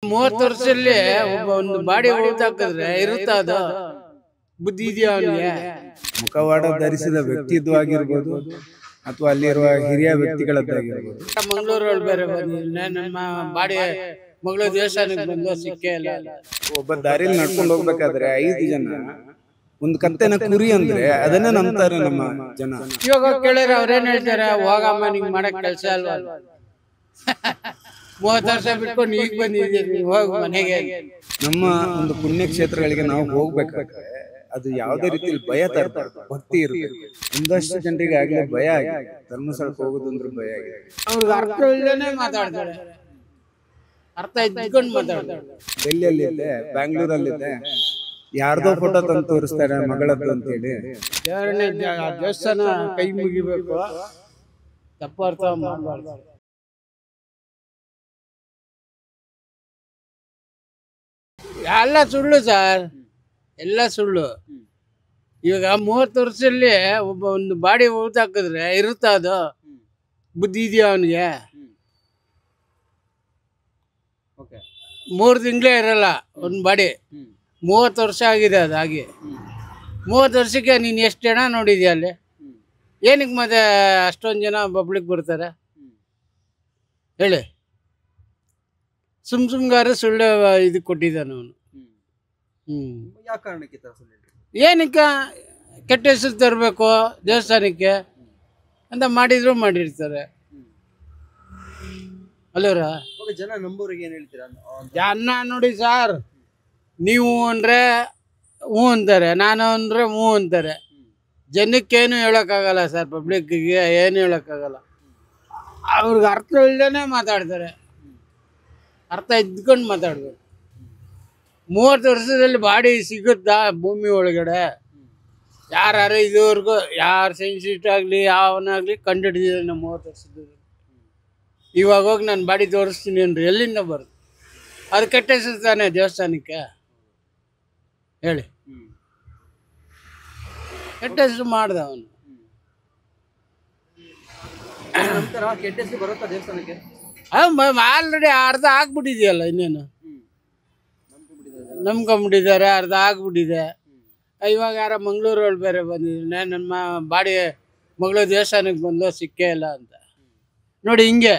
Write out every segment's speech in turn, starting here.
30 ವರ್ಷದಲ್ಲಿ ಒಂದು ಬಾಡಿ ಹಾಕಿದ್ರೆ ಇರುತ್ತಾ ಅದು ಬುದ್ಧಿ ಇದೆಯಾ ಅವನಿಗೆ? ಮುಖವಾಡ ಧರಿಸಿದ ವ್ಯಕ್ತಿತ್ವವಾಗಿರ್ಬೋದು ಅಥವಾ ಅಲ್ಲಿರುವ ಹಿರಿಯ ವ್ಯಕ್ತಿಗಳದ್ದಾಗಿರ್ಬೋದು. ಮಂಗಳೂರಲ್ಲಿ ಬೇರೆ ಬಂದಿಲ್ಲ, ನಮ್ಮ ಬಾಡಿ ಮಂಗಳೂರು ದೇವಸ್ಥಾನಕ್ಕೆ ಬಂದು ಸಿಕ್ಕೇ ಇಲ್ಲ. ಒಬ್ಬ ದಾರಿಯಲ್ಲಿ ನಡ್ಕೊಂಡು ಹೋಗ್ಬೇಕಾದ್ರೆ 5 ಜನ ಒಂದು ಕತ್ತೆನ ಕುರಿ ಅಂದ್ರೆ ಅದನ್ನ ನಂಬ್ತಾರೆ ನಮ್ಮ ಜನ. ಇವಾಗ ಕೇಳಿದ್ರೆ ಅವ್ರೇನ್ ಹೇಳ್ತಾರೆ, ಹೋಗಮ್ಮ ನಿಂಗೆ ಮಾಡಕ್ ಕೆಲಸ ಅಲ್ವಾ? 30 ವರ್ಷ ಬಿಟ್ಕೊಂಡು ಈಗ ಬಂದಿದ್ದೀರಿ, ಹೋಗ್ ಮನೆಗೆ. ನಮ್ಮ ಒಂದು ಪುಣ್ಯಕ್ಷೇತ್ರಗಳಿಗೆ ನಾವು ಹೋಗ್ಬೇಕಾದ್ರೆ ಅದು ಯಾವುದೇ ರೀತಿಯಲ್ಲಿ ಭಯ ತರಬಾರ್ದು, ಭಕ್ತಿ ಇರುತ್ತೆ. ಒಂದಷ್ಟು ಜನರಿಗೆ ಆಗ್ಲೇ ಭಯ ಆಗಿದೆ, ಧರ್ಮಸ್ಥಳಕ್ಕೆ ಹೋಗೋದಂದ್ರೆ ಭಯ ಆಗಿದೆ. ಅವ್ರಿಗೆ ಅರ್ಥ ಇಲ್ಲದೇನೆ ಮಾತಾಡ್ತಾರೆ, ಅರ್ಥ ಇದ್ಕೊಂಡು ಮಾತಾಡ್ತಾರೆ. ಡೆಲ್ಲಿಯಲ್ಲಿದ್ದೆ, ಬ್ಯಾಂಗ್ಳೂರಲ್ಲಿದ್ದೆ, ಯಾರ್ದೋ ಫೋಟೋ ತಂದು ತೋರಿಸ್ತಾರೆ ಮಗಳದ್ದು ಅಂತ ಹೇಳಿ. ದೇವಸ್ಥಾನ ಕೈ ಮುಗಿಬೇಕು, ತಪ್ಪು ಅರ್ಥ ಮಾಡಬಾರ್ದು. ಎಲ್ಲ ಸುಳ್ಳು ಸರ್, ಎಲ್ಲ ಸುಳ್ಳು. ಇವಾಗ 30 ವರ್ಷದಲ್ಲಿ ಒಂದು ಬಾಡಿ ಹಾಕಿದ್ರೆ ಇರುತ್ತಾ ಅದು ಬುದ್ಧಿ ಇದೆಯಾ ಅವನಿಗೆ? 3 ತಿಂಗಳೇ ಇರಲ್ಲ ಒಂದು ಬಾಡಿ. 30 ವರ್ಷ ಆಗಿದೆ ಅದಾಗಿ. 30 ವರ್ಷಕ್ಕೆ ನೀನು ಎಷ್ಟು ಜನ ನೋಡಿದ್ಯಾ ಅಲ್ಲಿ? ಏನಕ್ಕೆ ಮತ್ತೆ ಅಷ್ಟೊಂದು ಜನ ಪಬ್ಲಿಕ್ ಬರ್ತಾರೆ ಹೇಳಿ? ಸುಮ್ಗಾರು ಸುಳ್ಳು ಇದು ಕೊಟ್ಟಿದ್ದಾನೆ ಅವನು. ಏನಕ್ಕೆ ಕೆಟ್ಟ ಹೆಸರು ತರಬೇಕು ದೇವಸ್ಥಾನಕ್ಕೆ ಅಂತ ಮಾಡಿರ್ತಾರೆ ಅಲ್ಲವ್ರ. ಜನ ನಂಬೋರಿಗೆ ಏನ್ ಹೇಳ್ತೀರಾ? ಜನ ನೋಡಿ ಸರ್, ನೀವು ಅಂದ್ರೆ ಹ್ಞೂ ಅಂತಾರೆ, ನಾನು ಅಂದ್ರೆ ಹ್ಞೂ ಅಂತಾರೆ. ಜನಕ್ಕೇನು ಹೇಳೋಕ್ಕಾಗಲ್ಲ ಸರ್, ಪಬ್ಲಿಕ್ಕಿಗೆ ಏನು ಹೇಳೋಕ್ಕಾಗಲ್ಲ. ಅವ್ರಿಗೆ ಅರ್ಥ ಇಲ್ಲದೇ ಮಾತಾಡ್ತಾರೆ, ಅರ್ಥ ಇದ್ಕೊಂಡು ಮಾತಾಡ್ಬೇಕು. 30 ವರ್ಷದಲ್ಲಿ ಬಾಡಿ ಸಿಗುತ್ತಾ ಭೂಮಿ ಒಳಗಡೆ? ಯಾರು ಇದುವರೆಗೂ ಯಾರು ಸೈನ್ಸಿಸ್ಟ್ ಆಗಲಿ ಯಾವನಾಗಲಿ ಕಂಡುಹಿಡಿದಿದ್ದಾರೆ ನಮ್ಮ 30 ವರ್ಷದಲ್ಲಿ. ಇವಾಗ ಹೋಗಿ ನಾನು ಬಾಡಿ ತೋರಿಸ್ತೀನಿ ಅಂದ್ರೆ ಎಲ್ಲಿಂದ ಬರುತ್ತೆ? ಅದು ಕೆಟ್ಟ ಹೆಸರು ತಾನೆ ದೇವಸ್ಥಾನಕ್ಕೆ ಹೇಳಿ. ಕೆಟ್ಟ ಹೆಸರು ಮಾಡ್ದ ಅವನು. ಕೆಟ್ಟ ಹೆಸರು ಬರುತ್ತಾ ದೇವಸ್ಥಾನಕ್ಕೆ? ಆಲ್ರೆಡಿ ಅರ್ಧ ಆಗ್ಬಿಟ್ಟಿದೆಯಲ್ಲ, ಇನ್ನೇನು ನಂಬ್ಕೊಂಬಿಟ್ಟಿದ್ದಾರೆ, ಅರ್ಧ ಆಗ್ಬಿಟ್ಟಿದೆ. ಇವಾಗ ಯಾರ ಮಂಗಳೂರಲ್ಲಿ ಬೇರೆ ಬಂದಿದ್ರೆ ನಮ್ಮ ಬಾಡಿ ಮಂಗಳೂರು ದೇವಸ್ಥಾನಕ್ಕೆ ಬಂದು ಸಿಕ್ಕೇ ಇಲ್ಲ ಅಂತ ನೋಡಿ. ಹಿಂಗೆ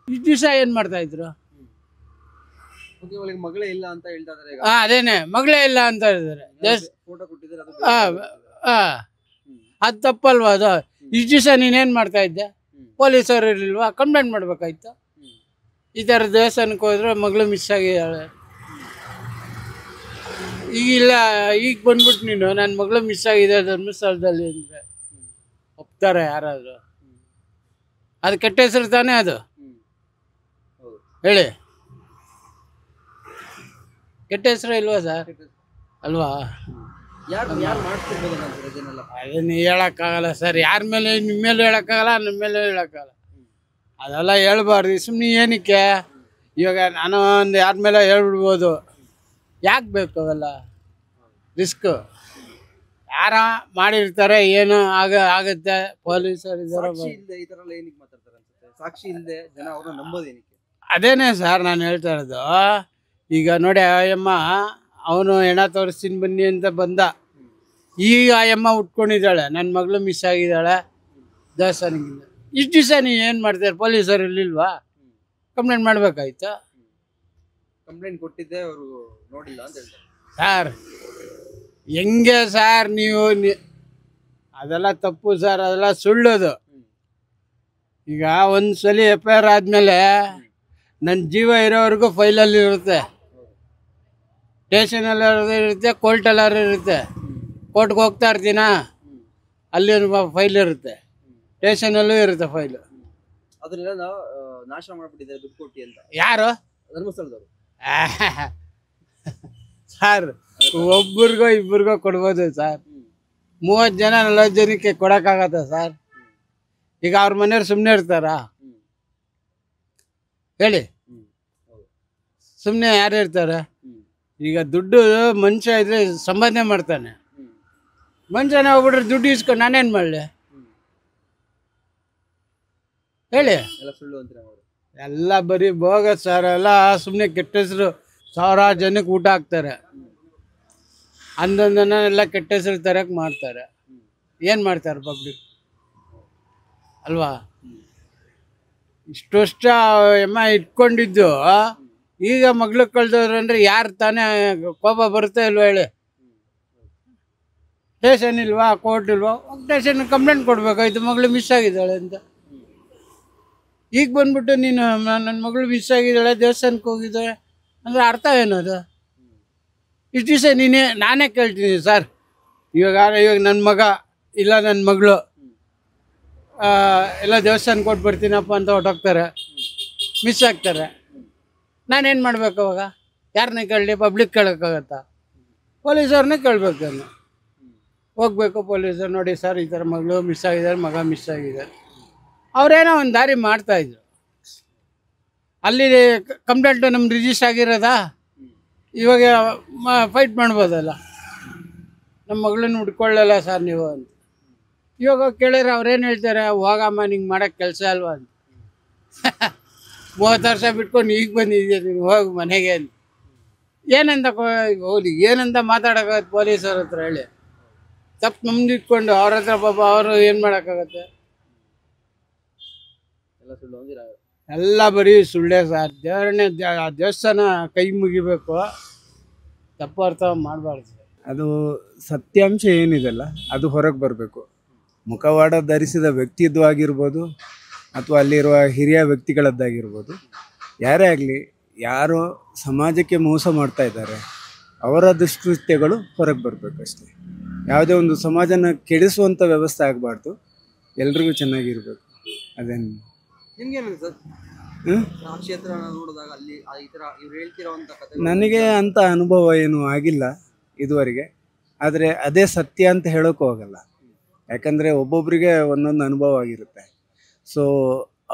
ಇಷ್ಟು ದಿವಸ ಏನು ಮಾಡ್ತಾಯಿದ್ರು? ಮಗಳೇ ಇಲ್ಲ ಅಂತ ಹೇಳ್ತಾ ಇದ್ದಾರೆ. ಅದೇನೆ, ಮಗಳೇ ಇಲ್ಲ ಅಂತ ಹೇಳಿದ್ದಾರೆ. ಅದು ತಪ್ಪಲ್ವಾ? ಅದು ಇಷ್ಟು ದಿವಸ ನೀನೇನು ಮಾಡ್ತಾ ಇದ್ದೆ? ಪೊಲೀಸರು ಇರಲಿಲ್ವಾ? ಕಂಪ್ಲೇಂಟ್ ಮಾಡ್ಬೇಕಾಯ್ತು. ಈ ಥರ ದೇವಸ್ಥಾನಕ್ಕೆ ಹೋದ್ರೆ ಮಗಳು ಮಿಸ್ ಆಗಿದ್ದಾಳೆ, ಈಗಿಲ್ಲ, ಈಗ ಬಂದ್ಬಿಟ್ಟು ನೀನು ನನ್ನ ಮಗಳು ಮಿಸ್ ಆಗಿದೆ ಧರ್ಮಸ್ಥಳದಲ್ಲಿ ಅಂದರೆ ಒಪ್ತಾರೆ ಯಾರಾದರೂ? ಅದು ಕೆಟ್ಟ ಹೆಸರು ತಾನೇ ಅದು ಹೇಳಿ? ಕೆಟ್ಟ ಹೆಸರು ಇಲ್ವಾ ಸರ್? ಅಲ್ವಾ? ಅದನ್ನು ಹೇಳೋಕ್ಕಾಗಲ್ಲ ಸರ್. ಯಾರ ಮೇಲೆ? ನಿಮ್ಮ ಮೇಲೆ ಹೇಳೋಕ್ಕಾಗಲ್ಲ, ನಮ್ಮ ಮೇಲೆ ಹೇಳೋಕ್ಕಾಗಲ್ಲ. ಅದೆಲ್ಲ ಹೇಳ್ಬಾರ್ದು ಸುಮ್ಮನೆ. ಏನಕ್ಕೆ? ಇವಾಗ ನಾನು ಒಂದು ಯಾರ ಮೇಲೆ ಹೇಳ್ಬಿಡ್ಬೋದು, ಯಾಕೆ ಬೇಕು ಅವೆಲ್ಲ ರಿಸ್ಕು? ಯಾರ ಮಾಡಿರ್ತಾರೆ, ಏನು ಆಗುತ್ತೆ. ಪೊಲೀಸರು ಇದ್ದಾರೆ, ಸಾಕ್ಷಿ ಇಲ್ಲದೆ ಜನ ಅವ್ರನ್ನ ನಂಬೋದೇನಕ್ಕೆ? ಅದೇನೇ ಸರ್ ನಾನು ಹೇಳ್ತಾ ಇರೋದು. ಈಗ ನೋಡಿ, ಆಯಮ್ಮ ಅವನು ಹೆಣ ತೋರಿಸ್ತೀನಿ ಬನ್ನಿ ಅಂತ ಬಂದ. ಈಗ ಆಯಮ್ಮ ಉಟ್ಕೊಂಡಿದ್ದಾಳೆ, ನನ್ನ ಮಗಳು ಮಿಸ್ ಆಗಿದ್ದಾಳೆ ದೇವಸ್ಥಾನಕ್ಕಿಂತ. ಇಷ್ಟು ದಿವಸ ನೀವು ಏನು ಮಾಡ್ತಾರೆ? ಪೊಲೀಸರು ಇರಲಿಲ್ವಾ? ಕಂಪ್ಲೇಂಟ್ ಮಾಡಬೇಕಾಯ್ತು. ಕಂಪ್ಲೇಂಟ್ ಕೊಟ್ಟಿದ್ದೆ, ಅವರು ನೋಡಿಲ್ಲ ಅಂತ ಹೇಳ್ತಾರೆ ಸರ್. ಹೆಂಗೆ ಸರ್ ನೀವು? ಅದೆಲ್ಲ ತಪ್ಪು ಸರ್, ಅದೆಲ್ಲ ಸುಳ್ಳೋದು. ಈಗ ಒಂದು ಸಲ FIR ಆದಮೇಲೆ ನನ್ನ ಜೀವ ಇರೋವರೆಗೂ ಫೈಲಲ್ಲಿ ಇರುತ್ತೆ, ಸ್ಟೇಷನಲ್ಲಿ ಇರುತ್ತೆ, ಕೋರ್ಟಲ್ಲಾರು ಇರುತ್ತೆ. ಕೋರ್ಟ್ಗೆ ಹೋಗ್ತಾ ಇರ್ತೀನ, ಅಲ್ಲಿ ಫೈಲ್ ಇರುತ್ತೆ, ಸ್ಟೇಷನಲ್ಲೂ ಇರುತ್ತೆ ಫೈಲು. ಅದನ್ನೆಲ್ಲ ನಾಶ ಮಾಡಿಬಿಟ್ಟಿದ್ದಾರೆ ದುಡ್ಡು ಕೊಟ್ಟು ಅಂತ. ಯಾರು? ಧರ್ಮಸ್ಥಳದವರು ಸರ್. ಒಬ್ರಿಗೋ ಇಬ್ಬರಿಗೋ ಕೊಡ್ಬೋದು ಸರ್. 30 ಜನ 40 ಜನಕ್ಕೆ ಕೊಡೋಕ್ಕಾಗತ್ತ ಸರ್? ಈಗ ಅವ್ರ ಮನೆಯವ್ರು ಸುಮ್ಮನೆ ಇರ್ತಾರಾ ಹೇಳಿ? ಸುಮ್ಮನೆ ಯಾರು ಇರ್ತಾರೆ? ಈಗ ದುಡ್ಡು ಮನುಷ್ಯ ಇದ್ರೆ ಸಂಪಾದನೆ ಮಾಡ್ತಾನೆ. ಮನುಷ್ಯನ ಹೋಗ್ಬಿಟ್ರೆ ದುಡ್ಡು ಇಸ್ಕೊಂಡು ನಾನೇನು ಮಾಡಲಿ ಹೇಳಿ? ಎಲ್ಲ ಸುಳ್ಳು ಅಂತೀರ ಅವರು. ಎಲ್ಲ ಬರೀ ಬೋಗಸ್ ಸರ್. ಎಲ್ಲ ಸುಮ್ಮನೆ ಕೆಟ್ಟ ಹೆಸರು, ಸಾವಿರಾರು ಜನಕ್ಕೆ ಊಟ ಹಾಕ್ತಾರೆ, ಅಂದೊಂದನ್ನ ಎಲ್ಲ ಕೆಟ್ಟ ಹೆಸರು ತರಕ್ಕೆ ಮಾಡ್ತಾರೆ. ಏನು ಮಾಡ್ತಾರೆ ಪಬ್ಲಿಕ್ ಅಲ್ವಾ? ಇಷ್ಟು ವರ್ಷ ಇಟ್ಕೊಂಡಿದ್ದು ಈಗ ಮಗ್ಳು ಕಳ್ದವ್ರು ಅಂದರೆ ಯಾರು ತಾನೇ ಕೋಪ ಬರುತ್ತೆ ಇಲ್ವಾ ಹೇಳಿ? ಸ್ಟೇಷನ್ ಇಲ್ವಾ, ಕೋರ್ಟ್ ಇಲ್ವಾ? ಸ್ಟೇಷನ್ ಕಂಪ್ಲೇಂಟ್ ಕೊಡ್ಬೇಕಾಯ್ತು ಮಗಳು ಮಿಸ್ ಆಗಿದ್ದಾಳೆ ಅಂತ. ಈಗ ಬಂದ್ಬಿಟ್ಟು ನೀನು ನನ್ನ ಮಗಳು ಮಿಸ್ ಆಗಿದ್ದಾಳೆ, ದೇವಸ್ಥಾನಕ್ಕೆ ಹೋಗಿದ್ದಾಳೆ ಅಂದರೆ ಅರ್ಥ ಏನದು? ಇಷ್ಟು ದಿವಸ ನಾನೇ ಕೇಳ್ತೀನಿ ಸರ್, ಇವಾಗ ನನ್ನ ಮಗ ಇಲ್ಲ ನನ್ನ ಮಗಳು ಎಲ್ಲ ದೇವಸ್ಥಾನಕ್ಕೆ ಕೊಟ್ಟು ಬರ್ತೀನಪ್ಪ ಅಂತ ಹೊಟ್ಟೋಗ್ತಾರೆ, ಮಿಸ್ ಆಗ್ತಾರೆ. ನಾನೇನು ಮಾಡ್ಬೇಕು ಅವಾಗ? ಯಾರನ್ನೇ ಕೇಳಲಿ? ಪಬ್ಲಿಕ್ ಕೇಳೋಕ್ಕಾಗತ್ತಾ? ಪೊಲೀಸವ್ರನ್ನೇ ಕೇಳಬೇಕು. ನಾನು ಹೋಗ್ಬೇಕು ಪೊಲೀಸರು, ನೋಡಿ ಸರ್ ಈ ಥರ ಮಗಳು ಮಿಸ್ ಆಗಿದ್ದಾರೆ, ಮಗ ಮಿಸ್ ಆಗಿದ್ದಾರೆ. ಅವರೇನೋ ಒಂದು ದಾರಿ ಮಾಡ್ತಾಯಿದ್ರು. ಅಲ್ಲಿ ಕಂಪ್ಲೇಂಟು ನಮ್ಗೆ ರಿಜಿಸ್ಟರ್ ಆಗಿರೋದಾ? ಇವಾಗ ಫೈಟ್ ಮಾಡ್ಬೋದಲ್ಲ, ನಮ್ಮ ಮಗಳನ್ನ ಹುಡ್ಕೊಳ್ಳಲ್ಲ ಸರ್ ನೀವು ಅಂತ. ಇವಾಗ ಕೇಳಿದ್ರೆ ಅವ್ರೇನು ಹೇಳ್ತಾರೆ? ಹೋಗಮ್ಮ, ನಿಂಗೆ ಮಾಡೋಕ್ಕೆ ಕೆಲಸ ಅಲ್ವಾ ಅಂತ. 30 ವರ್ಷ ಬಿಟ್ಕೊಂಡು ಈಗ ಬಂದಿದ್ದೀಯ ನೀನು, ಹೋಗಿ ಮನೆಗೆ ಅಂತ. ಏನಂತ ಹೋಗಿ ಏನಂತ ಮಾತಾಡೋಕ್ಕಾಗತ್ತೆ ಪೊಲೀಸವ್ರ ಹತ್ರ ಹೇಳಿ? ತಪ್ಪು ನಮ್ದು ಇಟ್ಕೊಂಡು ಅವ್ರ ಹತ್ರ ಪಾಪ ಅವರು ಏನು ಮಾಡೋಕ್ಕಾಗತ್ತೆ? ಎಲ್ಲ ಬರೀ ಸುಳ್ಳೆ ಸರ್. ದೇವಸ್ಥಾನ ಕೈ ಮುಗಿಬೇಕು, ತಪ್ಪು ಅರ್ಥ ಮಾಡಬಾರ್ದು. ಅದು ಸತ್ಯಾಂಶ ಏನಿದೆಲ್ಲ ಅದು ಹೊರಗೆ ಬರಬೇಕು. ಮುಖವಾಡ ಧರಿಸಿದ ವ್ಯಕ್ತಿದ್ದು ಆಗಿರ್ಬೋದು ಅಥವಾ ಅಲ್ಲಿರುವ ಹಿರಿಯ ವ್ಯಕ್ತಿಗಳದ್ದಾಗಿರ್ಬೋದು, ಯಾರೇ ಆಗಲಿ, ಯಾರು ಸಮಾಜಕ್ಕೆ ಮೋಸ ಮಾಡ್ತಾ ಇದ್ದಾರೆ ಅವರ ದುಷ್ಕೃತ್ಯಗಳು ಹೊರಗೆ ಬರಬೇಕಷ್ಟೇ. ಯಾವುದೇ ಒಂದು ಸಮಾಜನ ಕೆಡಿಸುವಂಥ ವ್ಯವಸ್ಥೆ ಆಗಬಾರ್ದು, ಎಲ್ರಿಗೂ ಚೆನ್ನಾಗಿರ್ಬೇಕು. ಅದೇನು ನಿಮ್ಗೇನು ಸರ್ ಆ ಕ್ಷೇತ್ರ ನೋಡಿದಾಗ ಅಲ್ಲಿ ಈ ಥರ ಇವ್ರು ಹೇಳ್ತಿರೋವಂಥ ಕಥೆ? ನನಗೆ ಅಂಥ ಅನುಭವ ಏನೂ ಆಗಿಲ್ಲ ಇದುವರೆಗೆ, ಆದರೆ ಅದೇ ಸತ್ಯ ಅಂತ ಹೇಳೋಕ್ಕೂ ಹೋಗಲ್ಲ. ಯಾಕಂದರೆ ಒಬ್ಬೊಬ್ಬರಿಗೆ ಒಂದೊಂದು ಅನುಭವ ಆಗಿರುತ್ತೆ. ಸೊ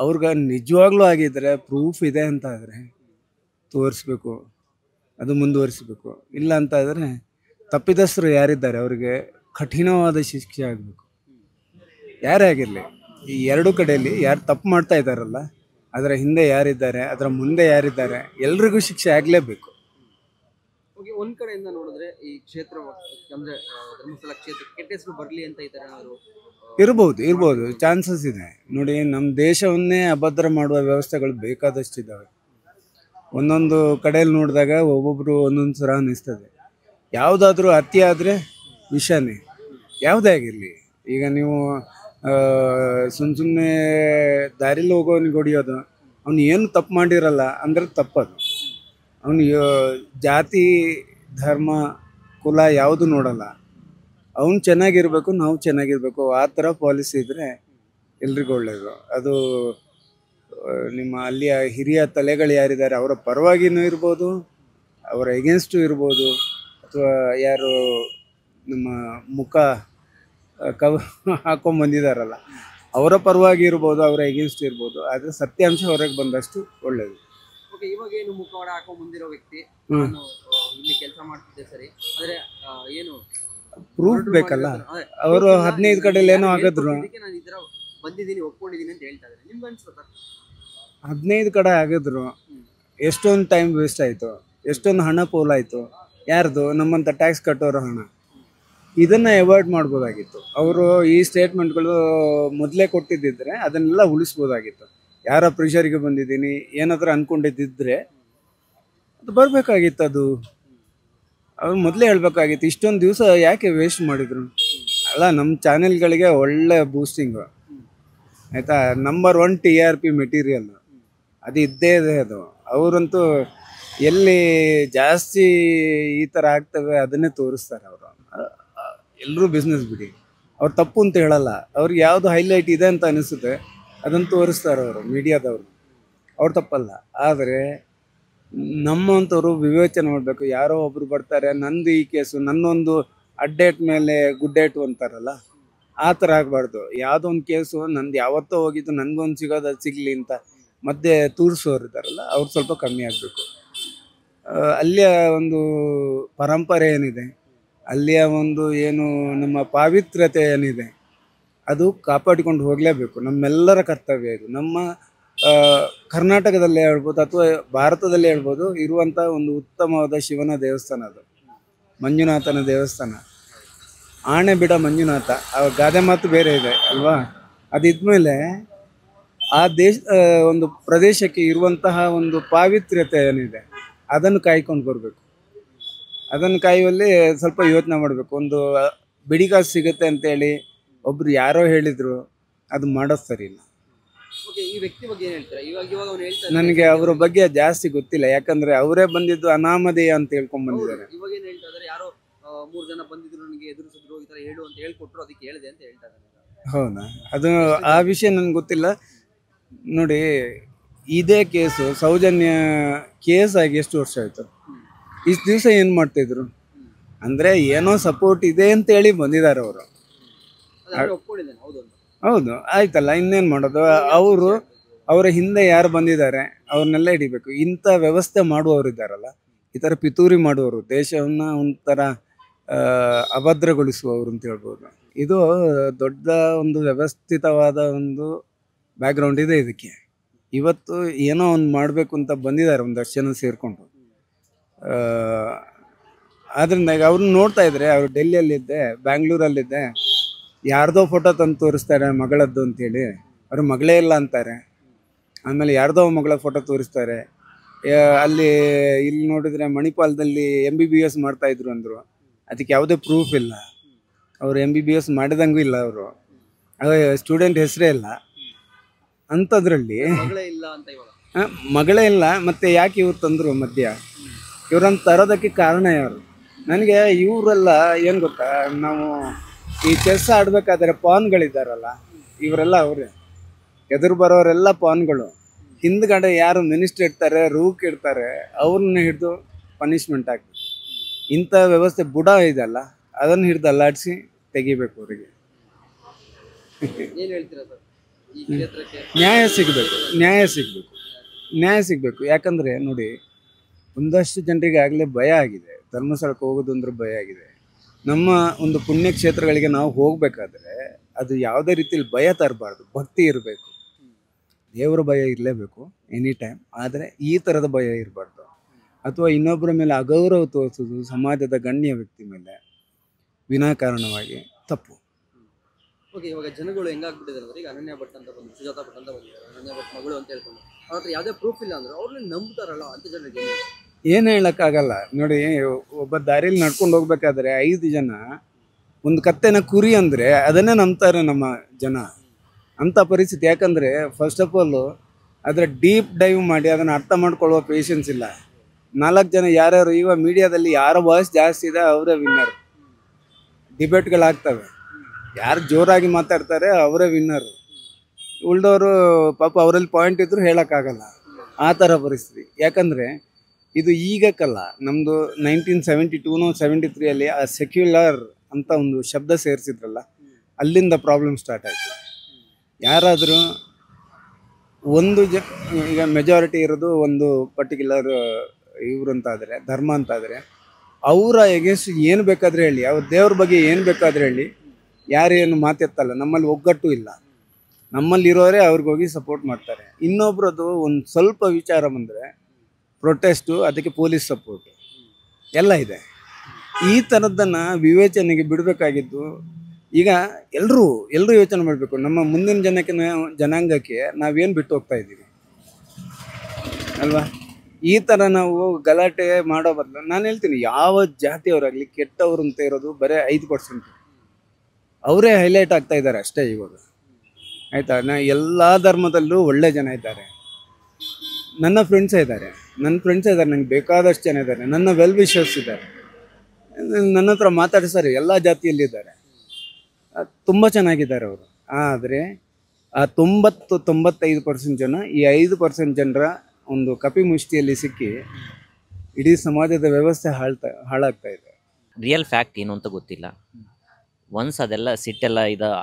ಅವ್ರಿಗೆ ನಿಜವಾಗ್ಲೂ ಆಗಿದ್ದರೆ, ಪ್ರೂಫ್ ಇದೆ ಅಂತ ಆದರೆ ತೋರಿಸ್ಬೇಕು, ಅದು ಮುಂದುವರಿಸಬೇಕು. ಇಲ್ಲ ಅಂತ ಆದರೆ ತಪ್ಪಿದಸ್ಥರು ಯಾರಿದ್ದಾರೆ ಅವರಿಗೆ ಕಠಿಣವಾದ ಶಿಕ್ಷೆ ಆಗಬೇಕು. ಯಾರೇ ಆಗಿರಲಿ, ಈ ಎರಡೂ ಕಡೆಯಲ್ಲಿ ಯಾರು ತಪ್ಪು ಮಾಡ್ತಾ ಇದ್ದಾರಲ್ಲ, ಅದರ ಹಿಂದೆ ಯಾರಿದ್ದಾರೆ, ಅದರ ಮುಂದೆ ಯಾರಿದ್ದಾರೆ, ಎಲ್ರಿಗೂ ಶಿಕ್ಷೆ ಆಗಲೇಬೇಕು. ಒಂದ್ ಕಡೆಯಿಂದ ನೋಡಿದ್ರೆ ಈ ಕ್ಷೇತ್ರ ಅಂದ್ರೆ ಧರ್ಮಸ್ಥಳ ಕ್ಷೇತ್ರ ಕೆಟ್ಟ ಹೆಸರು ಬರಲಿ ಅಂತ ಈ ತರ ಇರ್ಬೋದು, ಚಾನ್ಸಸ್ ಇದೆ. ನೋಡಿ, ನಮ್ಮ ದೇಶವನ್ನೇ ಅಭದ್ರ ಮಾಡುವ ವ್ಯವಸ್ಥೆಗಳು ಬೇಕಾದಷ್ಟಿದ್ದಾವೆ. ಒಂದೊಂದು ಕಡೆಯಲ್ಲಿ ನೋಡಿದಾಗ ಒಬ್ಬೊಬ್ಬರು ಒಂದೊಂದು ಥರ ಅನ್ನಿಸ್ತದೆ. ಯಾವುದಾದ್ರೂ ಅತಿ ಆದರೆ ವಿಷನೇ, ಯಾವುದೇ ಆಗಿರಲಿ. ಈಗ ನೀವು ಸುಮ್ಮನೆ ದಾರಿಲಿ ಹೋಗೋನಿಗೆ ಹೊಡಿಯೋದು, ಅವನು ಏನು ತಪ್ಪು ಮಾಡಿರಲ್ಲ ಅಂದರೆ ತಪ್ಪದು. ಅವನು ಜಾತಿ, ಧರ್ಮ, ಕುಲ ಯಾವುದು ನೋಡಲ್ಲ. ಅವನು ಚೆನ್ನಾಗಿರ್ಬೇಕು, ನಾವು ಚೆನ್ನಾಗಿರ್ಬೇಕು. ಆ ಥರ ಪಾಲಿಸಿ ಇದ್ದರೆ ಎಲ್ರಿಗೂ ಒಳ್ಳೆಯದು. ಅದು ನಿಮ್ಮ ಅಲ್ಲಿಯ ಹಿರಿಯ ತಲೆಗಳು ಯಾರಿದ್ದಾರೆ ಅವರ ಪರವಾಗಿನೂ ಇರ್ಬೋದು, ಅವರ ಎಗೇನ್ಸ್ಟು ಇರ್ಬೋದು, ಅಥವಾ ಯಾರು ನಮ್ಮ ಮುಖ ಹಾಕೊಂಡ್ಬಂದಿದ್ದಾರಲ್ಲ ಅವರ ಪರವಾಗಿ ಇರ್ಬೋದು, ಅವರ ಎಗೇನ್ಸ್ಟ್ ಇರ್ಬೋದು. ಆದರೆ ಸತ್ಯಾಂಶ ಹೊರಗೆ ಬಂದಷ್ಟು ಒಳ್ಳೆಯದು. ಇವಾಗ ಏನು ಮುಖವಾಡ ಹಾಕೊಂಡ್ ಬಂದಿರೋ ವ್ಯಕ್ತಿ ಇಲ್ಲಿ ಕೆಲಸ ಮಾಡ್ತಿದ್ದೆ ಸರಿ, ಆದ್ರೆ ಏನು ಪ್ರೂಫ್ ಬೇಕಲ್ಲ. ಅವರು 15 ಕಡೆಯಲ್ಲಿ ಏನೋ ಆಗಿದ್ರು, ನಾನು ಈ ತರ ಬಂದಿದ್ದೀನಿ, ಒಪ್ಕೊಂಡಿದ್ದೀನಿ ಅಂತ ಹೇಳ್ತಾ ಇದ್ದಾರೆ. ನಿಮ್ಗೆ ಅನ್ಸುತ್ತಾ? 15 ಕಡೆ ಆಗಿದ್ರು, ಎಷ್ಟೊಂದು ಟೈಮ್ ವೇಸ್ಟ್ ಆಯಿತು, ಎಷ್ಟೊಂದು ಹಣ ಪೋಲಾಯಿತು. ಯಾರ್ದು? ನಮ್ಮಂಥ ಟ್ಯಾಕ್ಸ್ ಕಟ್ಟೋರ ಹಣ. ಇದನ್ನು ಅವಾಯ್ಡ್ ಮಾಡ್ಬೋದಾಗಿತ್ತು. ಅವರು ಈ ಸ್ಟೇಟ್ಮೆಂಟ್ಗಳು ಮೊದಲೇ ಕೊಟ್ಟಿದ್ದಿದ್ರೆ ಅದನ್ನೆಲ್ಲ ಉಳಿಸ್ಬೋದಾಗಿತ್ತು. ಯಾರ ಪ್ರೆಷರಿಗೆ ಬಂದಿದ್ದೀನಿ ಏನಾದರೂ ಅಂದ್ಕೊಂಡಿದ್ದಿದ್ರೆ ಅದು ಬರಬೇಕಾಗಿತ್ತು. ಅದು ಅವ್ರು ಮೊದಲೇ ಹೇಳಬೇಕಾಗಿತ್ತು. ಇಷ್ಟೊಂದು ದಿವಸ ಯಾಕೆ ವೇಸ್ಟ್ ಮಾಡಿದರು? ಅಲ್ಲ, ನಮ್ಮ ಚಾನೆಲ್ಗಳಿಗೆ ಒಳ್ಳೆ ಬೂಸ್ಟಿಂಗು ಆಯಿತಾ. ನಂಬರ್ 1 TRP ಮೆಟೀರಿಯಲ್ ಅದು ಇದ್ದೇ ಇದೆ. ಅದು ಅವರಂತೂ ಎಲ್ಲಿ ಜಾಸ್ತಿ ಈ ಥರ ಆಗ್ತವೆ ಅದನ್ನೇ ತೋರಿಸ್ತಾರೆ ಅವರು. ಎಲ್ಲರೂ ಬಿಸ್ನೆಸ್ ಬಿಡಿ, ಅವ್ರು ತಪ್ಪು ಅಂತ ಹೇಳಲ್ಲ. ಅವ್ರಿಗೆ ಯಾವುದು ಹೈಲೈಟ್ ಇದೆ ಅಂತ ಅನಿಸುತ್ತೆ ಅದನ್ನು ತೋರಿಸ್ತಾರೆ ಅವರು, ಮೀಡಿಯಾದವರು. ಅವ್ರು ತಪ್ಪಲ್ಲ. ಆದರೆ ನಮ್ಮಂಥವ್ರು ವಿವೇಚನೆ ಮಾಡಬೇಕು. ಯಾರೋ ಒಬ್ರು ಬರ್ತಾರೆ, ನಂದು ಈ ಕೇಸು, ನನ್ನೊಂದು ಅಡ್ಡೇಟ್ ಮೇಲೆ ಗುಡ್ಡೇಟು ಅಂತಾರಲ್ಲ, ಆ ಥರ ಆಗಬಾರ್ದು. ಯಾವುದೋ ಒಂದು ಕೇಸು ನಂದು ಯಾವತ್ತೋ ಹೋಗಿದ್ದು, ನನಗೊಂದು ಸಿಗೋದು ಅದು ಸಿಗಲಿ ಅಂತ ಮಧ್ಯೆ ತೂರಿಸೋರು ಇದ್ದಾರಲ್ಲ, ಅವ್ರು ಸ್ವಲ್ಪ ಕಮ್ಮಿ ಆಗಬೇಕು. ಅಲ್ಲಿಯ ಒಂದು ಪರಂಪರೆ ಏನಿದೆ, ಅಲ್ಲಿಯ ಒಂದು ಏನು ನಮ್ಮ ಪಾವಿತ್ರ್ಯತೆ ಏನಿದೆ, ಅದು ಕಾಪಾಡಿಕೊಂಡು ಹೋಗಲೇಬೇಕು. ನಮ್ಮೆಲ್ಲರ ಕರ್ತವ್ಯ ಇದು. ನಮ್ಮ ಕರ್ನಾಟಕದಲ್ಲೇ ಹೇಳ್ಬೋದು ಅಥವಾ ಭಾರತದಲ್ಲೇ ಹೇಳ್ಬೋದು ಇರುವಂಥ ಒಂದು ಉತ್ತಮವಾದ ಶಿವನ ದೇವಸ್ಥಾನ ಅದು. ಮಂಜುನಾಥನ ದೇವಸ್ಥಾನ, ಆಣೆಬಿಡ ಮಂಜುನಾಥ. ಆ ಗಾದೆ ಮಾತು ಬೇರೆ ಇದೆ ಅಲ್ವಾ. ಅದಿದ್ಮೇಲೆ ಆ ಒಂದು ಪ್ರದೇಶಕ್ಕೆ ಇರುವಂತಹ ಒಂದು ಪಾವಿತ್ರ್ಯತೆ ಏನಿದೆ ಅದನ್ನು ಕಾಯ್ಕೊಂಡು ಬರಬೇಕು. ಅದನ್ನು ಕಾಯುವಲ್ಲಿ ಸ್ವಲ್ಪ ಯೋಚನೆ ಮಾಡಬೇಕು. ಒಂದು ಬಿಡಿಗಾಸು ಸಿಗುತ್ತೆ ಅಂತೇಳಿ ಒಬ್ರು ಯಾರೋ ಹೇಳಿದ್ರು, ಅದು ಮಾಡೋದು ಸರಿ ಇಲ್ಲ. ಈ ವ್ಯಕ್ತಿ ಬಗ್ಗೆ ಏನು ಹೇಳ್ತಾರೆ? ಇವಾಗ ಅವ್ನು ಹೇಳ್ತಾ ನನಗೆ ಅವರ ಬಗ್ಗೆ ಜಾಸ್ತಿ ಗೊತ್ತಿಲ್ಲ, ಯಾಕಂದ್ರೆ ಅವರೇ ಬಂದಿದ್ದು ಅನಾಮಧೇಯ ಅಂತ ಹೇಳ್ಕೊಂಡ್ ಬಂದಿದ್ದಾರೆ. ಇವಾಗ ಏನು ಹೇಳ್ತಾ ಇದ್ದಾರೆ, ಯಾರೋ 3 ಜನ ಬಂದಿದ್ರು ನನಗೆ ಎದುರಿಸಿದ್ರು, ಈ ತರ ಹೇಳು ಅಂತ ಹೇಳ್ಕೊಟ್ರು, ಅದಕ್ಕೆ ಹೇಳಿದೆ ಅಂತ ಹೇಳ್ತಾ ಇದ್ದಾರೆ. ಹೌದಾ? ಅದು ಆ ವಿಷಯ ನನಗೆ ಗೊತ್ತಿಲ್ಲ. ನೋಡಿ, ಇದೇ ಕೇಸು ಸೌಜನ್ಯ ಕೇಸ್ ಆಗಿ ಎಷ್ಟು ವರ್ಷ ಆಯ್ತು? ಇಷ್ಟು ದಿವಸ ಏನು ಮಾಡ್ತಿದ್ರು ಅಂದರೆ ಏನೋ ಸಪೋರ್ಟ್ ಇದೆ ಅಂತೇಳಿ ಬಂದಿದ್ದಾರೆ ಅವರು. ಒಪ್ಕೊಂಡಿದ್ದೇನೆ, ಹೌದು ಹೌದು, ಆಯ್ತಲ್ಲ, ಇನ್ನೇನು ಮಾಡೋದು? ಅವರ ಹಿಂದೆ ಯಾರು ಬಂದಿದ್ದಾರೆ ಅವ್ರನ್ನೆಲ್ಲ ಹಿಡಿಬೇಕು. ಇಂಥ ವ್ಯವಸ್ಥೆ ಮಾಡುವವರು ಇದ್ದಾರಲ್ಲ, ಈ ಥರ ಪಿತೂರಿ ಮಾಡುವವರು, ದೇಶವನ್ನು ಒಂಥರ ಅಭದ್ರಗೊಳಿಸುವವರು ಅಂತ ಹೇಳ್ಬೋದು. ಇದು ದೊಡ್ಡ ಒಂದು ವ್ಯವಸ್ಥಿತವಾದ ಒಂದು ಬ್ಯಾಕ್ಗ್ರೌಂಡ್ ಇದೆ ಇದಕ್ಕೆ. ಇವತ್ತು ಏನೋ ಒಂದು ಮಾಡಬೇಕು ಅಂತ ಬಂದಿದ್ದಾರೆ ಒಂದಷ್ಟು ಜನ ಸೇರಿಕೊಂಡು. ಆದ್ದರಿಂದ ಈಗ ಅವ್ರನ್ನ ನೋಡ್ತಾ ಇದ್ರೆ, ಅವರು ಡೆಲ್ಲಿಯಲ್ಲಿದ್ದೆ, ಬ್ಯಾಂಗ್ಳೂರಲ್ಲಿದ್ದೆ, ಯಾರ್ದೋ ಫೋಟೋ ತಂದು ತೋರಿಸ್ತಾರೆ ಮಗಳದ್ದು ಅಂತೇಳಿ, ಅವ್ರ ಮಗಳೇ ಇಲ್ಲ ಅಂತಾರೆ. ಆಮೇಲೆ ಯಾರ್ದೋ ಮಗಳ ಫೋಟೋ ತೋರಿಸ್ತಾರೆ. ಇಲ್ಲಿ ನೋಡಿದರೆ ಮಣಿಪಾಲದಲ್ಲಿ MBBS ಮಾಡ್ತಾಯಿದ್ರು ಅಂದರು, ಅದಕ್ಕೆ ಯಾವುದೇ ಪ್ರೂಫ್ ಇಲ್ಲ. ಅವರು MBBS ಮಾಡಿದಂಗೂ ಇಲ್ಲ, ಅವರು ಸ್ಟೂಡೆಂಟ್ ಹೆಸರೇ ಇಲ್ಲ. ಅಂಥದ್ರಲ್ಲಿ ಮಗಳೇ ಇಲ್ಲ, ಮತ್ತು ಯಾಕೆ ಇವ್ರು ತಂದರು ಮಧ್ಯ? ಇವ್ರನ್ನ ತರೋದಕ್ಕೆ ಕಾರಣ ಯಾರು? ನನಗೆ ಇವರೆಲ್ಲ ಏನು ಗೊತ್ತಾ, ನಾವು ಈ ಚೆಸ್ ಆಡಬೇಕಾದ್ರೆ ಪಾನ್ಗಳಿದ್ದಾರಲ್ಲ, ಇವರೆಲ್ಲ ಅವರೇ. ಎದುರು ಬರೋರೆಲ್ಲ ಪಾನ್ಗಳು. ಹಿಂದ್ಗಡೆ ಯಾರು ಮಿನಿಸ್ಟರ್ ಇರ್ತಾರೆ, ರೂಕ್ ಇರ್ತಾರೆ, ಅವ್ರನ್ನ ಹಿಡಿದು ಪನಿಷ್ಮೆಂಟ್ ಹಾಕ್ಬೇಕು. ಇಂಥ ವ್ಯವಸ್ಥೆ ಬುಡ ಇದೆಲ್ಲ, ಅದನ್ನು ಹಿಡಿದು ಅಲ್ಲಾಡಿಸಿ ತೆಗಿಬೇಕು ಅವರಿಗೆ. ನ್ಯಾಯ ಸಿಗಬೇಕು. ಯಾಕಂದರೆ ನೋಡಿ, ಒಂದಷ್ಟು ಜನರಿಗೆ ಆಗಲೇ ಭಯ ಆಗಿದೆ, ಧರ್ಮಸ್ಥಳಕ್ಕೆ ಹೋಗೋದು ಅಂದ್ರೆ ಭಯ ಆಗಿದೆ. ನಮ್ಮ ಒಂದು ಪುಣ್ಯಕ್ಷೇತ್ರಗಳಿಗೆ ನಾವು ಹೋಗಬೇಕಾದ್ರೆ ಅದು ಯಾವುದೇ ರೀತಿಯಲ್ಲಿ ಭಯ ತರಬಾರ್ದು, ಭಕ್ತಿ ಇರಬೇಕು. ದೇವರ ಭಯ ಇರಲೇಬೇಕು ಎನಿ ಟೈಮ್. ಆದರೆ ಈ ಥರದ ಭಯ ಇರಬಾರ್ದು. ಅಥವಾ ಇನ್ನೊಬ್ಬರ ಮೇಲೆ ಅಗೌರವ ತೋರಿಸೋದು, ಸಮಾಜದ ಗಣ್ಯ ವ್ಯಕ್ತಿ ಮೇಲೆ ವಿನಾಕಾರಣವಾಗಿ ತಪ್ಪು. ಓಕೆ, ಇವಾಗ ಜನಗಳು ಹೆಂಗಾಗ್ಬಿಟ್ಟಿದ್ದಾರೆ ಅಂದ್ರೆ, ಈಗ ಅನನ್ಯ ಭಟ್ ಅಂತ ಬಂದು, ಸುಜಾತಾ ಭಟ್ ಅಂತ ಬಂದಿದ್ದಾರೆ, ಅನನ್ಯ ಭಟ್ ಮಗಳು ಅಂತ ಹೇಳ್ಕೊಂಡು ಅವ್ರ ಹತ್ರ ಯಾವುದೇ ಪ್ರೂಫ್ ಇಲ್ಲ ಅಂದ್ರೆ ಅವ್ರನ್ನ ನಂಬ್ತಾರಲ್ಲ ಅಂತ ಜನರಿಗೆ ಏನು ಹೇಳೋಕ್ಕಾಗಲ್ಲ. ನೋಡಿ, ಒಬ್ಬ ದಾರಿಯಲ್ಲಿ ನಡ್ಕೊಂಡು ಹೋಗ್ಬೇಕಾದ್ರೆ 5 ಜನ ಒಂದು ಕತ್ತೆನ ಕುರಿ ಅಂದರೆ ಅದನ್ನೇ ನಂಬ್ತಾರೆ ನಮ್ಮ ಜನ. ಅಂಥ ಪರಿಸ್ಥಿತಿ. ಯಾಕಂದರೆ ಫಸ್ಟ್ ಆಫ್ ಆಲು ಅದರ ಡೀಪ್ ಡೈವ್ ಮಾಡಿ ಅದನ್ನು ಅರ್ಥ ಮಾಡ್ಕೊಳ್ಳುವ ಪೇಷನ್ಸ್ ಇಲ್ಲ. 4 ಜನ ಯಾರ್ಯಾರು ಈಗ ಮೀಡಿಯಾದಲ್ಲಿ ಯಾರ ವಾಯ್ಸ್ ಜಾಸ್ತಿ ಇದೆ ಅವರೇ ವಿನ್ನರ್. ಡಿಬೇಟ್ಗಳಾಗ್ತವೆ, ಯಾರು ಜೋರಾಗಿ ಮಾತಾಡ್ತಾರೆ ಅವರೇ ವಿನ್ನರು. ಉಳ್ದವರು ಪಾಪ ಅವರಲ್ಲಿ ಪಾಯಿಂಟ್ ಇದ್ದರೂ ಹೇಳೋಕ್ಕಾಗಲ್ಲ. ಆ ಥರ ಪರಿಸ್ಥಿತಿ. ಯಾಕಂದರೆ ಇದು ಈಗಕ್ಕಲ್ಲ, ನಮ್ಮದು 1972 73 ಆ ಸೆಕ್ಯುಲರ್ ಅಂತ ಒಂದು ಶಬ್ದ ಸೇರಿಸಿದ್ರಲ್ಲ, ಅಲ್ಲಿಂದ ಪ್ರಾಬ್ಲಮ್ ಸ್ಟಾರ್ಟ್ ಆಯಿತು. ಯಾರಾದರೂ ಈಗ ಮೆಜಾರಿಟಿ ಇರೋದು ಒಂದು ಪರ್ಟಿಕ್ಯುಲರ್ ಇವರು ಅಂತಾದರೆ, ಧರ್ಮ ಅಂತಾದರೆ, ಅವರ ಎಗೇನ್ಸ್ಟ್ ಏನು ಬೇಕಾದರೆ ಹೇಳಿ, ಅವ್ರ ದೇವ್ರ ಬಗ್ಗೆ ಏನು ಬೇಕಾದರೆ ಹೇಳಿ, ಯಾರೇನು ಮಾತೆತ್ತಲ್ಲ. ನಮ್ಮಲ್ಲಿ ಒಗ್ಗಟ್ಟು ಇಲ್ಲ. ನಮ್ಮಲ್ಲಿರೋರೇ ಅವ್ರಿಗೋಗಿ ಸಪೋರ್ಟ್ ಮಾಡ್ತಾರೆ. ಇನ್ನೊಬ್ರದ್ದು ಒಂದು ಸ್ವಲ್ಪ ವಿಚಾರ ಬಂದರೆ ಪ್ರೊಟೆಸ್ಟು, ಅದಕ್ಕೆ ಪೊಲೀಸ್ ಸಪೋರ್ಟು ಎಲ್ಲ ಇದೆ. ಈ ಥರದ್ದನ್ನು ವಿವೇಚನೆಗೆ ಬಿಡಬೇಕಾಗಿದ್ದು. ಈಗ ಎಲ್ಲರೂ ಯೋಚನೆ ಮಾಡಬೇಕು, ನಮ್ಮ ಮುಂದಿನ ಜನಾಂಗಕ್ಕೆ ನಾವೇನು ಬಿಟ್ಟು ಹೋಗ್ತಾ ಇದ್ದೀವಿ ಅಲ್ವಾ? ಈ ಥರ ನಾವು ಗಲಾಟೆ ಮಾಡೋ ಬದಲು ನಾನು ಹೇಳ್ತೀನಿ, ಯಾವ ಜಾತಿಯವರಾಗಲಿ ಕೆಟ್ಟವರು ಅಂತ ಇರೋದು ಬರೀ 5%. ಅವರೇ ಹೈಲೈಟ್ ಆಗ್ತಾ ಇದ್ದಾರೆ ಅಷ್ಟೇ ಇವಾಗ. ಆಯಿತಾ? ಎಲ್ಲ ಧರ್ಮದಲ್ಲೂ ಒಳ್ಳೆ ಜನ ಇದ್ದಾರೆ. ನನ್ನ ಫ್ರೆಂಡ್ಸೇ ಇದ್ದಾರೆ, ನನಗೆ ಬೇಕಾದಷ್ಟು ಜನ ಇದ್ದಾರೆ. ನನ್ನ ವೆಲ್ ವಿಷರ್ಸ್ ಇದ್ದಾರೆ, ನನ್ನ ಹತ್ರ ಮಾತಾಡಿಸ್ತಾರೆ. ಎಲ್ಲ ಜಾತಿಯಲ್ಲಿದ್ದಾರೆ, ತುಂಬ ಚೆನ್ನಾಗಿದ್ದಾರೆ ಅವರು. ಆದರೆ ಆ 90-95% ಜನ ಈ 5% ಜನರ ಒಂದು ಕಪಿಮುಷ್ಟಿಯಲ್ಲಿ ಸಿಕ್ಕಿ ಇಡೀ ಸಮಾಜದ ವ್ಯವಸ್ಥೆ ಹಾಳಾಗ್ತಾ ಇದೆ. ರಿಯಲ್ ಫ್ಯಾಕ್ಟ್ ಏನು ಅಂತ ಗೊತ್ತಿಲ್ಲ. ಒನ್ಸ್ ಅದೆಲ್ಲ ಸಿಟ್ಟೆಲ್ಲ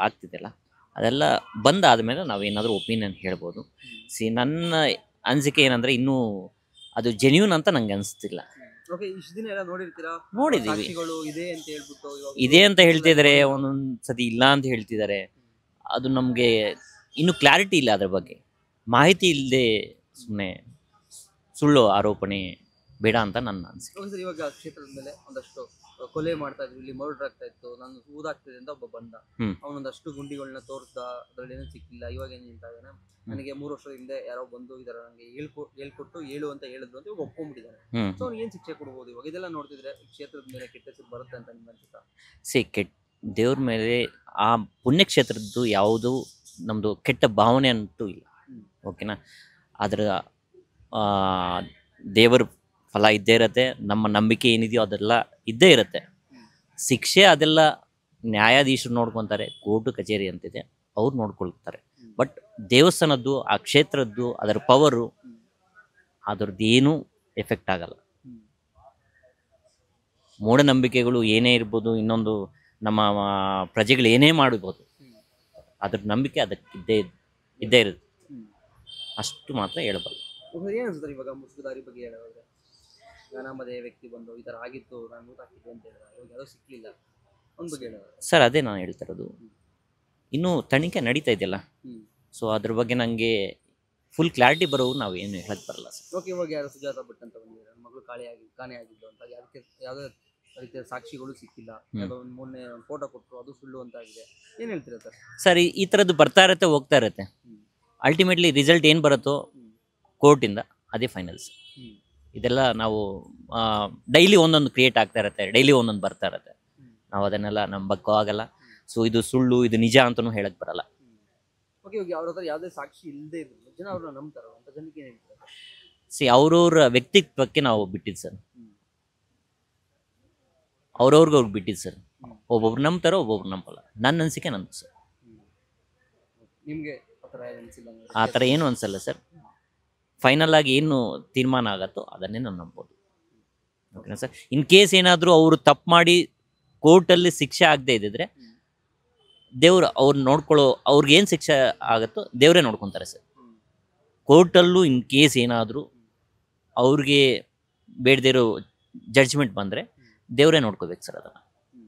ಆಗ್ತಿದೆಯಲ್ಲ, ಅದೆಲ್ಲ ಬಂದಾದಮೇಲೆ ನಾವೇನಾದರೂ ಒಪಿನಿಯನ್ ಹೇಳ್ಬೋದು. ನನ್ನ ಅನಿಸಿಕೆ ಏನಂದರೆ, ಇನ್ನೂ ಅದು ಜೆನ್ಯೂನ್ ಅಂತ ನಂಗೆ ಅನಿಸ್ತಿಲ್ಲ. ನೋಡಿದ್ದೀವಿ, ಇದೆ ಅಂತ ಹೇಳ್ತಿದ್ದಾರೆ, ಒಂದೊಂದು ಸತಿ ಇಲ್ಲ ಅಂತ ಹೇಳ್ತಿದ್ದಾರೆ. ಅದು ನಮಗೆ ಇನ್ನೂ ಕ್ಲಾರಿಟಿ ಇಲ್ಲ ಅದ್ರ ಬಗ್ಗೆ. ಮಾಹಿತಿ ಇಲ್ಲದೆ ಸುಮ್ಮನೆ ಸುಳ್ಳು ಆರೋಪಣೆ ಬೇಡ ಅಂತ ನನ್ನ ಅನಿಸಿಕೆ. ಸರ್ ಇವಾಗ ಕ್ಷೇತ್ರದ ಮೇಲೆ ಒಂದಷ್ಟು ಕೊಲೆ ಮಾಡ್ತಾ ಇದ್ವಿ, ಇಲ್ಲಿ ಮರ್ಡರ್ ಆಗ್ತಾ ಇತ್ತು, ನಾನು ಊದಾಗ್ತಿದೆ ಅಂತ ಒಬ್ಬ ಬಂದ, ಅವನೊಂದಷ್ಟು ಗುಂಡಿಗಳನ್ನ ತೋರಿಸ್ದ, ಅದ್ರಲ್ಲಿ ಏನೂ ಸಿಕ್ಕಿಲ್ಲ. ಇವಾಗ ಏನು ಹೇಳ್ತಾ ಇದ್ದಾನೆ, ನನಗೆ 3 ವರ್ಷದ ಹಿಂದೆ ಯಾರೋ ಬಂದು ಇದರ ನನಗೆ ಹೇಳ್ಕೊಟ್ಟು ಹೇಳು ಅಂತ ಹೇಳಿದ್ರು ಅಂತ ಇವಾಗ ಒಪ್ಕೊಂಡ್ಬಿಟ್ಟಿದ್ದಾನೆ. ಸೊ ಅವ್ನಿಗೆ ಏನು ಶಿಕ್ಷೆ ಕೊಡ್ಬೋದು ಇವಾಗ? ಇದೆಲ್ಲ ನೋಡ್ತಿದ್ರೆ ಕ್ಷೇತ್ರದ ಮೇಲೆ ಕೆಟ್ಟ ಹೆಸರು ಬರುತ್ತೆ ಅಂತ ನಿಮ್ಗೆ ಅನ್ಸುತ್ತಾ? ದೇವ್ರ ಮೇಲೆ ಆ ಪುಣ್ಯಕ್ಷೇತ್ರದ್ದು ಯಾವುದು ನಮ್ಮದು ಕೆಟ್ಟ ಭಾವನೆ ಅಂತೂ ಇಲ್ಲ. ಓಕೆನಾ? ಅದರ ದೇವರ ಫಲ ಇದ್ದೇ ಇರುತ್ತೆ, ನಮ್ಮ ನಂಬಿಕೆ ಏನಿದೆಯೋ ಅದೆಲ್ಲ ಇದ್ದೇ ಇರುತ್ತೆ. ಶಿಕ್ಷೆ ಅದೆಲ್ಲ ನ್ಯಾಯಾಧೀಶರು ನೋಡ್ಕೊತಾರೆ, ಕೋರ್ಟು ಕಚೇರಿ ಅಂತಿದೆ, ಅವ್ರು ನೋಡ್ಕೊಳ್ತಾರೆ. ಬಟ್ ದೇವಸ್ಥಾನದ್ದು, ಆ ಕ್ಷೇತ್ರದ್ದು, ಅದರ ಪವರು, ಅದರದ್ದು ಏನೂ ಎಫೆಕ್ಟ್ ಆಗಲ್ಲ. ಮೂಢನಂಬಿಕೆಗಳು ಏನೇ ಇರ್ಬೋದು, ಇನ್ನೊಂದು ನಮ್ಮ ಪ್ರಜೆಗಳು ಏನೇ ಮಾಡ್ಬೋದು, ಅದ್ರ ನಂಬಿಕೆ ಅದಕ್ಕೆ ಇದ್ದೇ ಇರುತ್ತೆ. ಅಷ್ಟು ಮಾತ್ರ ಹೇಳಬಲ್ಲ. ಏನು ಅನ್ಸುತ್ತೆ ಇವಾಗ ಮುಸುಕುದಾರಿ ಬಗ್ಗೆ ಹೇಳೋದ್ರೆ? ಅನಾಮಧೇಯ ವ್ಯಕ್ತಿ ಬಂದು ಈ ಥರ ಆಗಿತ್ತು, ನಾನು ಊಟ ಹಾಕಿದ್ದೆ ಅಂತ ಹೇಳಿದ್ರೆ ಇವಾಗ ಯಾವುದೋ ಸಿಕ್ಕಲಿಲ್ಲ, ಒಂದು ಬಗ್ಗೆ ಹೇಳೋದು ಸರ್. ಅದೇ ನಾನು ಹೇಳ್ತಾ ಇರೋದು, ಇನ್ನೂ ತನಿಖೆ ನಡೀತಾ ಇದೆಯಲ್ಲ. ಸೊ ಅದ್ರ ಬಗ್ಗೆ ನನಗೆ ಫುಲ್ ಕ್ಲಾರಿಟಿ ಬರೋವು ನಾವು ಏನು ಹೇಳಕ್ಕೆ ಬರಲ್ಲ ಸರ್. ಓಕೆ, ಇವಾಗ ಯಾರು ಸುಜಾತ ಭಟ್ ಅಂತ ಬಂದಿದ್ದಾರೆ, ಮಗಳು ಕಾಣೆ ಆಗಿದ್ದು ಅಂತ, ಅದಕ್ಕೆ ಯಾವುದೇ ರೀತಿಯ ಸಾಕ್ಷಿಗಳು ಸಿಕ್ಕಿಲ್ಲ, ಯಾವುದೋ ಒಂದು ಮೊನ್ನೆ ಫೋಟೋ ಕೊಟ್ಟರು, ಅದು ಸುಳ್ಳು ಅಂತ ಆಗಿದೆ. ಏನು ಹೇಳ್ತೀರಾ ಸರ್? ಸರ್, ಈ ಥರದ್ದು ಬರ್ತಾ ಇರುತ್ತೆ, ಹೋಗ್ತಾ ಇರುತ್ತೆ. ಅಲ್ಟಿಮೇಟ್ಲಿ ರಿಸಲ್ಟ್ ಏನು ಬರುತ್ತೋ ಕೋರ್ಟಿಂದ ಅದೇ ಫೈನಲ್ಸ್. ಇದೆಲ್ಲ ನಾವು ಡೈಲಿ ಒಂದೊಂದು ಕ್ರಿಯೇಟ್ ಆಗ್ತಾ ಇರುತ್ತೆ, ಡೈಲಿ ಒಂದೊಂದು ಬರ್ತಾ ಇರುತ್ತೆ. ನಾವು ಅದನ್ನೆಲ್ಲ ನಂಬಕ್ಕೂ ಆಗಲ್ಲ. ಸೊ ಇದು ಸುಳ್ಳು, ಇದು ನಿಜ ಅಂತಲೂ ಹೇಳಕ್ ಬರಲ್ಲ. ಓಕೆ, ಇವಾಗ ಅವ್ರ ಹತ್ರ ಯಾವುದೇ ಸಾಕ್ಷಿ ಇಲ್ಲದೆ ಇದ್ರು ಜನ ಅವ್ರನ್ನ ನಂಬ್ತಾರ ಅಂತ ಜನಕ್ಕೆ ಏನು ಹೇಳ್ತಾರೆ? ಅವ್ರವ್ರ ವ್ಯಕ್ತಿತ್ವಕ್ಕೆ ನಾವು ಬಿಟ್ಟಿದ್ದು ಸರ್, ಅವ್ರವ್ರಿಗೆ ಬಿಟ್ಟಿದ್ದು ಸರ್. ಒಬ್ಬೊಬ್ರು ನಂಬ್ತಾರೋ, ಒಬ್ಬೊಬ್ರು ನಂಬಲ್ಲ. ನನ್ನ ಅನಿಸಿಕೆ ನಂದು ಸರ್. ನಿಮಗೆ ಆ ಥರ ಏನು ಅನ್ಸಲ್ಲ ಸರ್. ಫೈನಲ್ ಆಗಿ ಏನು ತೀರ್ಮಾನ ಆಗತ್ತೋ ಅದನ್ನೇ ನಾವು ನಂಬೋದು. ಓಕೆನಾ ಸರ್? ಇನ್ ಕೇಸ್ ಏನಾದರೂ ಅವರು ತಪ್ಪು ಮಾಡಿ ಕೋರ್ಟಲ್ಲಿ ಶಿಕ್ಷೆ ಆಗದೆ ಇದ್ದಿದ್ರೆ ದೇವ್ರು ಅವ್ರು ನೋಡ್ಕೊಳ್ಳೋ, ಅವ್ರಿಗೇನು ಶಿಕ್ಷೆ ಆಗುತ್ತೋ ದೇವರೇ ನೋಡ್ಕೊತಾರೆ ಸರ್. ಕೋರ್ಟಲ್ಲೂ ಇನ್ ಕೇಸ್ ಏನಾದರೂ ಅವ್ರಿಗೆ ಬೇಡದಿರೋ ಜಡ್ಜ್ಮೆಂಟ್ ಬಂದರೆ ದೇವರೇ ನೋಡ್ಕೋಬೇಕು ಸರ್ ಅದನ್ನು.